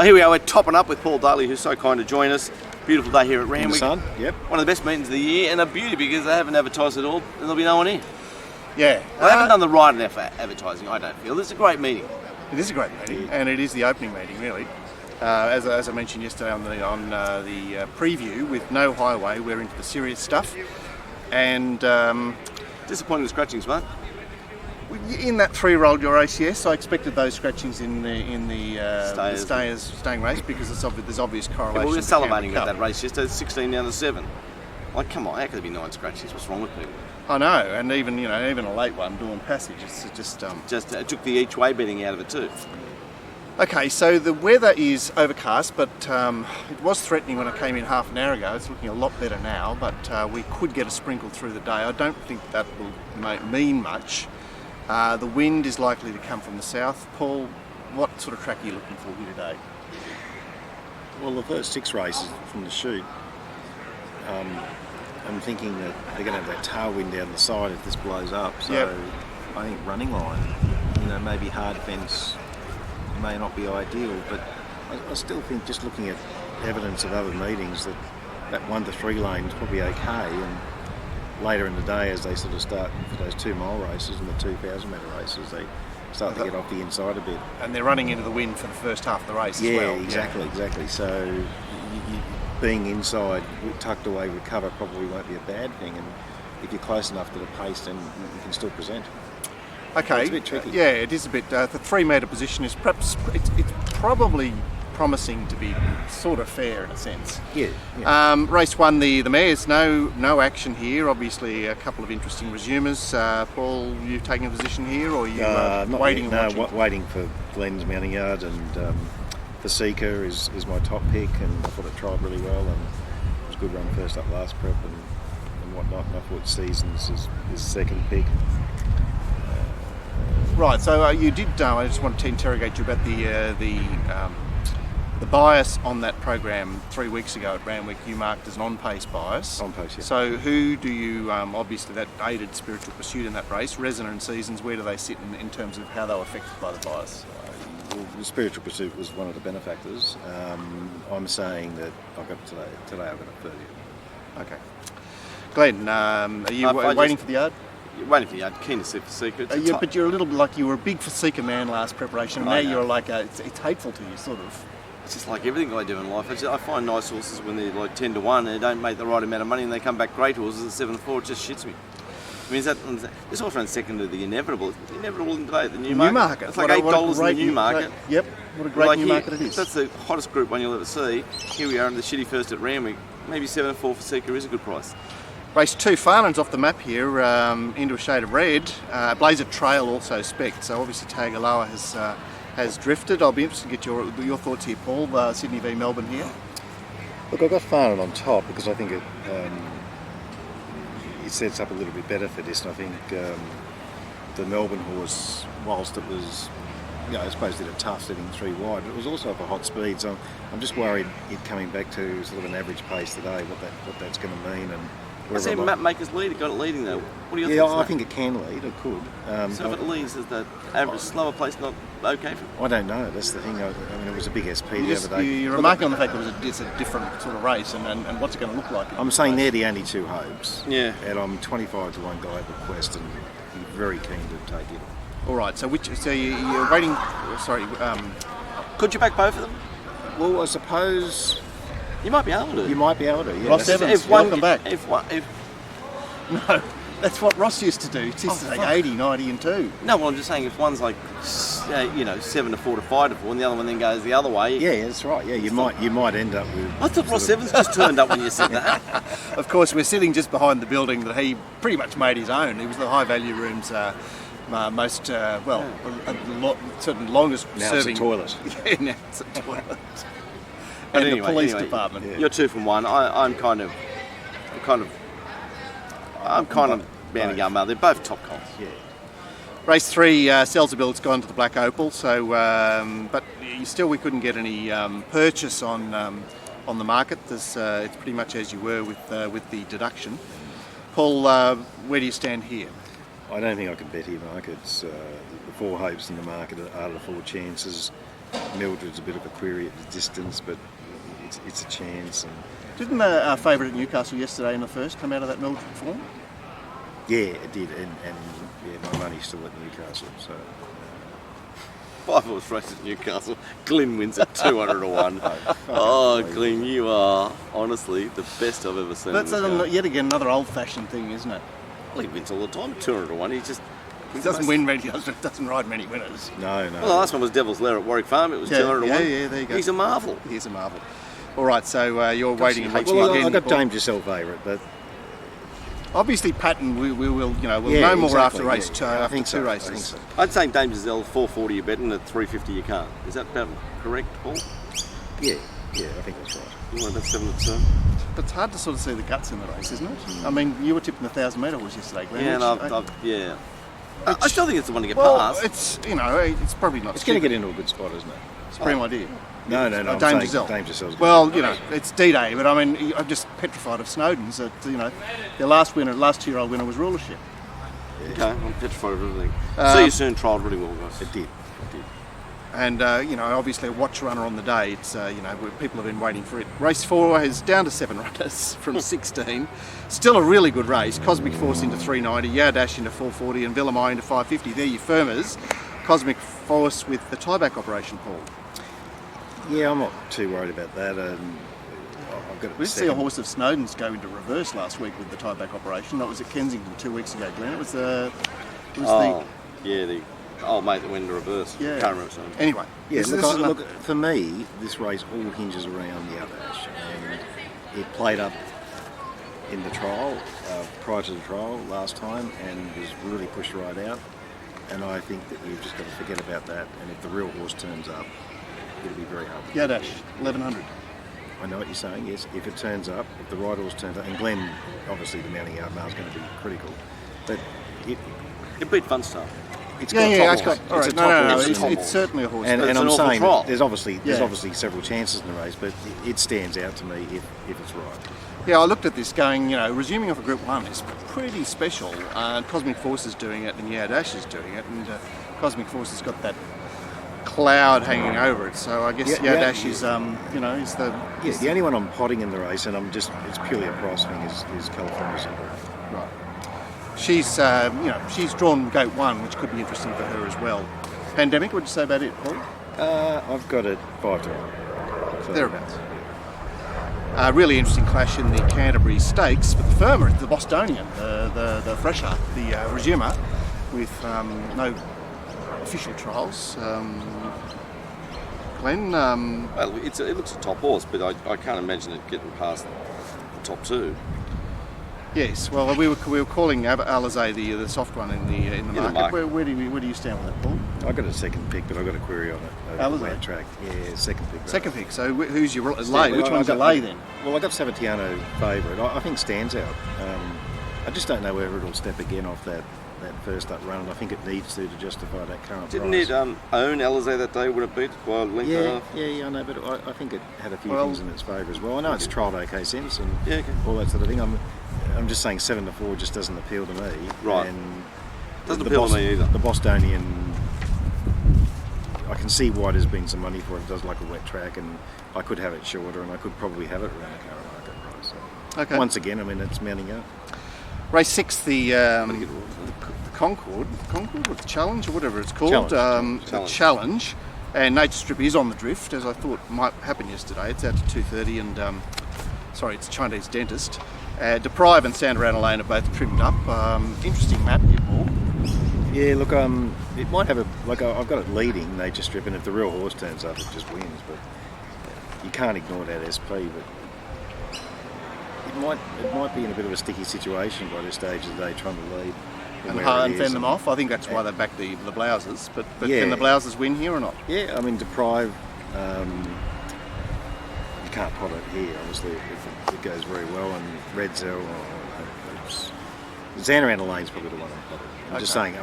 Here we are, we're topping up with Paul Daly, who's so kind to join us. Beautiful day here at RANDWICK. In the sun, yep. One of the best meetings of the year, and a beauty because they haven't advertised at all, and there'll be no one here. Yeah. They haven't done the right enough for advertising, I don't feel. It's a great meeting. It is a great meeting, and it is the opening meeting, really. As I mentioned yesterday on the preview, with no highway, we're into the serious stuff. And disappointing the scratchings, mate. In that 3-year-old race, yes, I expected those scratchings in the staying race because there's obvious correlation. Yeah, well, we were salivating about that race yesterday. 16 down to 7. Like, come on, how could there be 9 scratchings? What's wrong with people? I know, and even a late one, Dawn Passage, it's just it took the each way betting out of it too. Okay, so the weather is overcast, but it was threatening when I came in half an hour ago. It's looking a lot better now, but we could get a sprinkle through the day. I don't think that will mean much. The wind is likely to come from the south. Paul, what sort of track are you looking for here today? Well, the first 6 races from the chute, I'm thinking that they're going to have that tailwind down the side if this blows up. So yep. I think running line, maybe hard fence may not be ideal, but I still think just looking at evidence of other meetings that 1 to 3 lane is probably okay. And later in the day, as they sort of start for those 2 mile races and the 2,000 metre races, they start to get off the inside a bit. And they're running into the wind for the first half of the race as well. Exactly. So being inside, tucked away with cover probably won't be a bad thing. And if you're close enough to the pace, then you can still present. Okay. It's a bit tricky. Yeah, it is a bit. The 3 metre position is perhaps it's probably promising to be sort of fair in a sense. Yeah. Race 1, the mares, no action here. Obviously, a couple of interesting resumers. Paul, you taking a position here, or are you waiting? Waiting for Glenn's mounting yard, and the Seeker is my top pick, and I thought it trialled really well, and it was a good run first up last prep and whatnot. And I thought Seasons is second pick. Right. So you did. I just wanted to interrogate you about the bias on that program 3 weeks ago at RANDWICK. You marked as an on-pace bias. On-pace, yeah. So who do you, obviously that aided Spiritual Pursuit in that race, Resonant and Seasons, where do they sit in terms of how they were affected by the bias? Well, the Spiritual Pursuit was one of the benefactors. I'm saying that I've got today I've got a 30. Okay. Glenn, are you waiting for the yard? Waiting for the yard, keen to see for Seeker. But you're a little bit like you were a big for Seeker man last preparation, and now you're like, it's hateful to you, sort of. It's just like everything I do in life. I find nice horses when they're like 10 to 1 and they don't make the right amount of money and they come back great horses at 7 to 4. It just shits me. I mean, this horse runs second to the Inevitable. Inevitable in today at the Newmarket. It's like $8 in the Newmarket. Yep, what a great Newmarket it is. That's the hottest Group 1 you'll ever see. Here we are in the shitty first at RANDWICK. Maybe 7 to 4 for Seeker is a good price. Race 2, Farland's off the map here, into a shade of red. Blazer Trail also spec'd, so obviously Tagaloa has drifted. I'll be interested to get your thoughts here, Paul. Sydney v Melbourne here. Look, I've got Farland on top because I think it sets up a little bit better for this, and I think the Melbourne horse, whilst it was, I suppose did a tough setting 3 wide, but it was also up a hot speed, so I'm just worried it coming back to sort of an average pace today, what that's going to mean. And I see Map Maker's lead, it got it leading though. What do you think? Yeah, I think it can lead, it could. So if it leads, is the average slower place not okay for it? I don't know, that's the thing. I mean, it was a big SP the other day. You're remarking on the fact that it's a different sort of race, and what's it going to look like? I'm saying they're the only 2 hopes. Yeah. And I'm 25 to 1 guy at Quest, and I'm very keen to take it. All right, so you're waiting, sorry. Could you back both of them? Well, I suppose... You might be able to. You might be able to, yeah. Ross Evans, welcome back. No, that's what Ross used to do. It's used to take 80, 90 and 2. No, well, I'm just saying if one's like, 7 to 4 to 5 to 4 and the other one then goes the other way. Yeah, that's right. Yeah, you might end up with... I thought Ross Evans just turned up when you said that. Of course, we're sitting just behind the building that he pretty much made his own. It was the high value room's most, certain longest now serving... It's a toilet. Yeah, now it's a toilet. And anyway, the police department. Yeah. You're 2 from 1. I'm kind of bounding up. They're both top comps. Yeah. Race 3, Selzerbilt's gone to the Black Opal, so but still we couldn't get any purchase on the market. It's pretty much as you were with the deduction. Paul, where do you stand here? I don't think I can bet here, Mark. It's the 4 hopes in the market out of the 4 chances. Mildred's a bit of a query at the distance, but it's a chance. And Didn't our favourite at Newcastle yesterday in the first come out of that Mildred form? yeah, it did, and yeah, my money's still at Newcastle. So 5 horse race at Newcastle. Glyn wins at 200 to 1. Oh, Glyn, you are honestly the best I've ever seen. That's yet again another old-fashioned thing, isn't it? Well, he wins all the time, 200 to 1. He doesn't win many, doesn't ride many winners. no. Well, the last one was Devil's Lair at Warwick Farm. It was 200 to 1. Yeah, there you go. He's a marvel. He's a marvel. All right, so you're waiting and watching Well, again. I got Dame Giselle favourite, but Obviously, Patton, we'll we'll know Yeah, more after exactly, race yeah. after I think two so, races. I think so. I'd say Dame Giselle 440 you bet, and at 350 you can't. Is that about correct, Paul? Yeah, I think that's right. You want about 7 to 2? But it's hard to sort of see the guts in the race, isn't it? I mean, you were tipping the 1,000 metre horse yesterday, Glenn. Yeah, which and I still think it's the one to get well, past. it's it's probably not. It's going to get into a good spot, isn't it? Supreme Idea. No. I'm Dame saying Giselle. Dame Giselle's good. Well, it's D-Day, but I mean, I'm just petrified of Snowden's. That their last 2-year-old winner was rulership. Okay, I'm petrified of everything. See you soon. Trialled really well, guys. It did. And obviously a watch runner on the day. It's people have been waiting for it. Race 4 is down to 7 runners from 16. Still a really good race. Cosmic Force into 390, Yardash into 440, and Villamai into 550. They're your firmers. Cosmic Force with the tieback operation, Paul. Yeah, I'm not too worried about that. I've got We did see a horse of Snowden's go into reverse last week with the tieback operation. That was at Kensington 2 weeks ago, Glenn. It was the old mate that went into reverse. Yeah. Can't remember something. Anyway. Yeah, this is look, for me, this race all hinges around the Yardash, and it played up in the trial, prior to the trial last time, and was really pushed right out. And I think that we've just got to forget about that. And if the real horse turns up, it'll be very hard. Yardash, 1100. I know what you're saying, yes. If it turns up, if the right horse turns up, and Glenn, obviously the mounting yard mile is going to be critical, but It beat Funstar. it's Yeah, got it's top got. horse. All It's right, a top no. horse. It's certainly a horse. And But it's I'm an awful saying trial. that there's Yeah. obviously several chances in the race, but it stands out to me if it's right. Yeah, I looked at this going, resuming off a Group 1 is pretty special. Cosmic Force is doing it and Yardash is doing it, and Cosmic Force has got that cloud hanging over it, so I guess Yardash is, is the... Yeah, the only one I'm potting in the race, and it's purely a price thing, is California Syndrome. Right. She's drawn Gate 1, which could be interesting for her as well. Pandemic, what'd you say about it, Paul? I've got it 5 to 1. So, Thereabouts. Really interesting clash in the Canterbury Stakes, but the firmer, the Bostonian, the fresher, the resumer, with no official trials. Glenn? Well, it looks a top horse, but I can't imagine it getting past the top 2. Yes, well, we were calling Alizé the soft one in the market. Where do you stand with that, Paul? I got a second pick, but I got a query on it. Alizé? Over the track. Yeah, second pick. Second pick. So who's your lay? Which one's your lay then? Well, I got Savatiano favourite. I think stands out. I just don't know whether it'll step again off that first up run, and I think it needs to justify that current Didn't price. it own Alizé that day when it beat by a length and a half? Yeah, I know, but I think it had a few things in its favour as well. I know it's trialled OK sense and all that sort of thing. I'm just saying 7 to 4 just doesn't appeal to me. Right. And Doesn't appeal to me either. The Bostonian, I can see why there's been some money for it. It does like a wet track, and I could have it shorter, and I could probably have it around the current market price. So Okay. once again, I mean, it's mounting up. Race 6, the Concord or the Challenge or whatever it's called. The Challenge. And Nature Strip is on the drift, as I thought might happen yesterday. It's out to 2:30, and it's Chinese Dentist. Deprive and Sandarana Lane are both trimmed up. Interesting map here, Paul. Yeah, look, it might have I've got it leading Nature Strip, and if the real horse turns up, it just wins. But you can't ignore that SP. But it might be in a bit of a sticky situation by this stage of the day, trying to lead And fend them off. I think that's why they back the Blouses. But can the Blouses win here or not? Yeah, I mean, Deprive, you can't pot it here, obviously, if it goes very well. And Red Zell, Zanarana Lane's probably the one I'm potting. I'm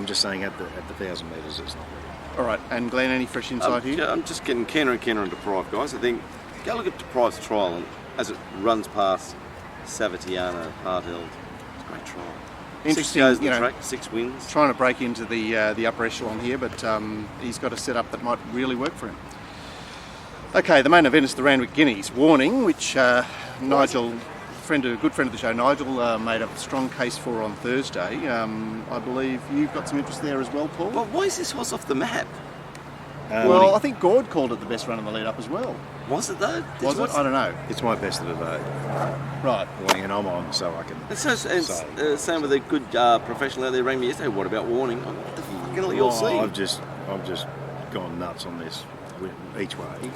just saying at the 1,000 metres, it's not ready. All right, and Glenn, any fresh insight here? Yeah, I'm just getting keener and keener on Deprive, guys. I think go look at Deprive's trial, and as it runs past Savatiano, Hardheld, it's a great trial. Interesting, 6 goes the track, 6 wins. Trying to break into the upper echelon here, but he's got a setup that might really work for him. Okay, the main event is the Randwick Guineas. Warning, which Nigel, a good friend of the show, Nigel, made a strong case for on Thursday. I believe you've got some interest there as well, Paul? Well, why is this horse off the map? Well, I think Gord called it the best run in the lead-up as well. Was it though? Was it? I don't know. It's my best of the day. Right. And I'm on, so I can It's same with a good professional out there rang me yesterday. What about Warning? What the fucking hell are you all seeing? I've just gone nuts on this each way.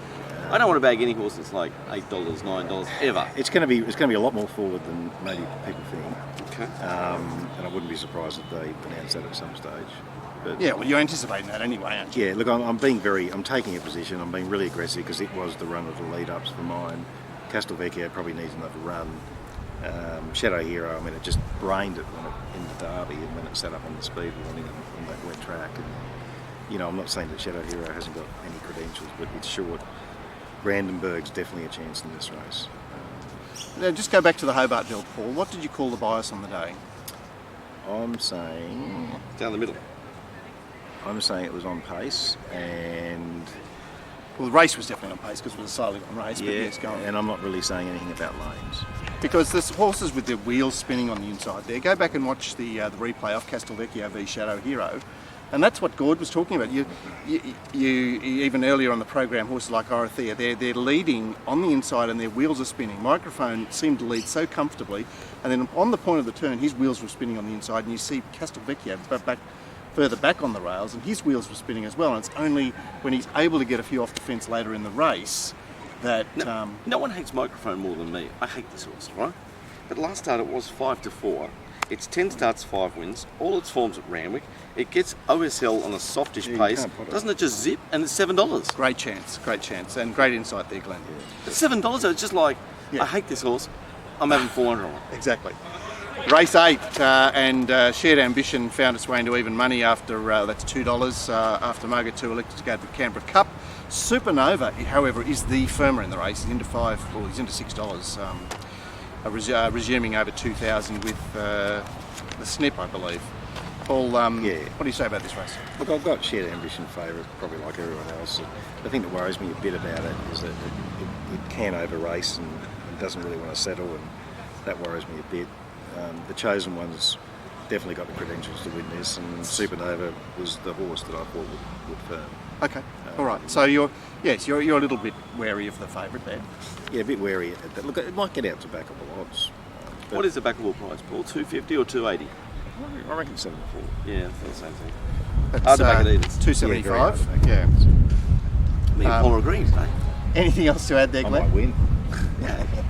I don't want to bag any horse that's like $8, $9 ever. It's going to be a lot more forward than maybe people think. Okay. And I wouldn't be surprised if they announce that at some stage. But Yeah, well, you're anticipating that anyway, aren't you? yeah, look, I'm taking a position. I'm being really aggressive because it was the run of the lead-ups for mine. Castelvecchio probably needs another run. Shadow Hero, I mean, it just brained it in the Derby and when it sat up on the speed warning on that wet track. And you know, I'm not saying that Shadow Hero hasn't got any credentials, but it's short. Brandenburg's definitely a chance in this race. Now, just go back to the Hobart Delta, Paul. What did you call the bias on the day? I'm saying it was on pace, and Well, the race was definitely on pace because it was a slightly on race, but yes, go on. and I'm not really saying anything about lanes. Because there's horses with their wheels spinning on the inside there. Go back and watch the replay of Castelvecchio v Shadow Hero, and that's what Gord was talking about. You even earlier on the program, horses like Orothea, they're leading on the inside and their wheels are spinning. Microphone seemed to lead so comfortably, and then on the point of the turn, his wheels were spinning on the inside, and you see Castelvecchio further back on the rails, and his wheels were spinning as well. And it's only when he's able to get a few off the fence later in the race that no one hates Microphone more than me. I hate this horse, right? But last start it was 5-4. It's 10 starts, 5 wins. All its forms at Randwick. It gets OSL on a softish pace. Doesn't it just zip? And it's $7. great chance, and great insight there, Glenn. It's $7. It's just like I hate this horse. I'm having 400 on it. Exactly. Race 8 and Shared Ambition found its way into even money after that's $2 after Margaret 2 elected to go to the Canberra Cup. Supernova, however, is the firmer in the race. He's into he's into $6. Resuming over 2,000 with the snip, I believe. Paul, what do you say about this race? Look, I've got Shared Ambition favourite, probably like everyone else. The thing that worries me a bit about it is that it can over-race and doesn't really want to settle, and that worries me a bit. The Chosen One's definitely got the credentials to win this, and Supernova was the horse that I thought would firm. Okay, all right. So you're a little bit wary of the favourite there. Yeah, a bit wary at that. Look, it might get out to backable odds. What is the backable price, Paul? $250 or $280? I reckon 7-4. Yeah, I thought the same thing. That's Hard to back it even. $275. Yeah. Me and Paul agree today. Anything else to add there, I Glenn? might win.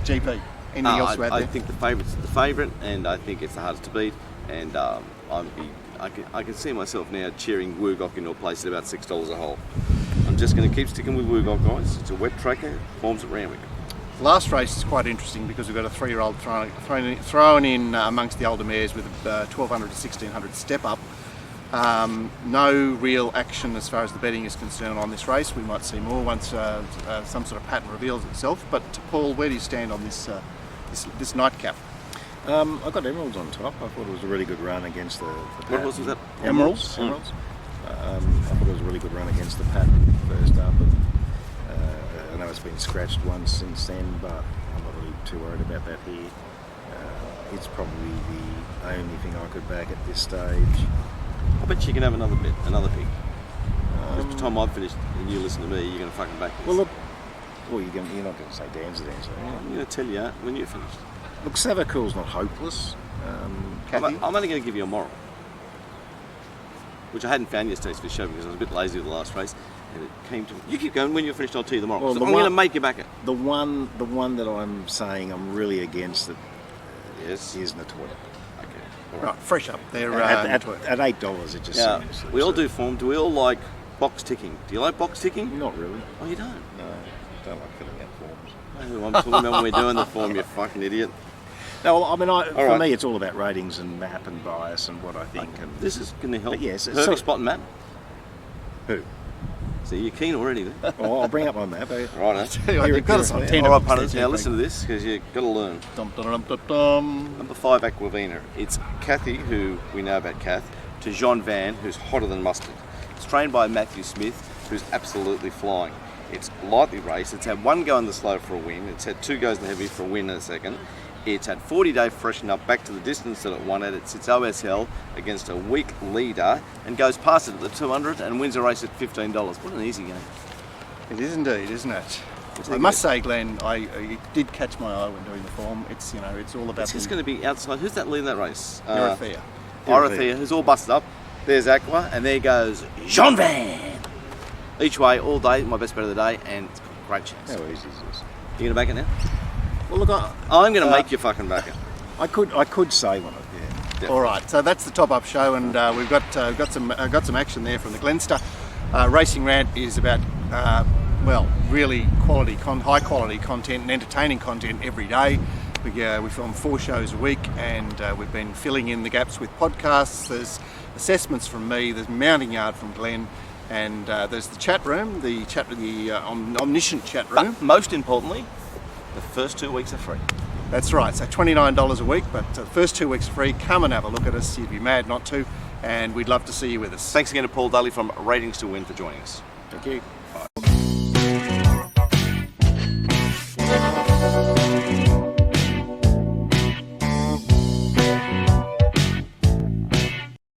GP. Anything else to add there? I think the favourite's the favourite, and I think it's the hardest to beat. And I can see myself now cheering Woogok into a place at about $6 a hole. I'm just going to keep sticking with Woogok, guys. It's a wet tracker, forms at Randwick. Last race is quite interesting because we've got a 3-year-old thrown in amongst the older mares with a 1,200 to 1,600 step up. No real action as far as the betting is concerned on this race. We might see more once some sort of pattern reveals itself. But Paul, where do you stand on this nightcap? I got Emeralds on top. I thought it was a really good run against the What horse was that? Emeralds. I thought it was a really good run against the pattern first up. And, I know it's been scratched once since then, but I'm not really too worried about that here. It's probably the only thing I could back at this stage. I bet you can have another pick. By the time I've finished and you listen to me, you're going to fucking back this. Well, look, you're not going to say Dan's, are you? I'm going to tell you when you're finished. Look, Savacool's not hopeless. I'm only going to give you a moral, which I hadn't found yesterday for the show because I was a bit lazy with the last race, and it came to me. You keep going. When you're finished, I'll tell you the moral. Well, So I'm going to make you back it. The one that I'm saying I'm really against that Yes. is Natoya. Okay. All Right, fresh up there. At $8, it just seems. We all do form. Do we all like box ticking? Do you like box ticking? Not really. Oh, you don't? No, I don't like filling out forms. Oh, I'm talking about when we're doing the form, you fucking idiot. No, I mean, for right. me, it's all about ratings and map and bias and what I think. And This is going to help. But yes, Herbie, spot and map. who? So you're keen already then? Oh, I'll bring up my map. Right, You've got us on 10. All right, punters, now listen to this because you've got to learn. Dum, dum, dum, dum, dum. Number 5, Aquavina. It's Kathy, who we know about Kath, to Jean Van, who's hotter than mustard. It's trained by Matthew Smith, who's absolutely flying. It's lightly raced. It's had 1 go in the slow for a win. It's had 2 goes in the heavy for a win and a second. It's had 40-day freshen up back to the distance that it wanted. It sits OSL against a weak leader and goes past it at the 200 and wins a race at $15. What an easy game. It is indeed, isn't it? I must say, Glenn, I did catch my eye when doing the form. It's it's all about. It's just going to be outside. Who's that leading that race? Dorothea. Dorothea, who's all busted up. There's Aqua, and there goes Jean Van. Each way, all day, my best bet of the day, and it's got a great chance. How easy is this? You going to back it now? Well, look, I'm going to make you fucking back it. I could say one. Yeah. All right, so that's the top-up show, and we've got some action there from the Glenster. Racing Rant is about really high quality content and entertaining content every day. We film 4 shows a week, and we've been filling in the gaps with podcasts. There's assessments from me. There's mounting yard from Glenn, and there's the chat room, the omniscient chat room. But most importantly, the first 2 weeks are free. That's right, so $29 a week, but the first 2 weeks are free. Come and have a look at us. You'd be mad not to, and we'd love to see you with us. Thanks again to Paul Daly from Ratings to Win for joining us. Thank you.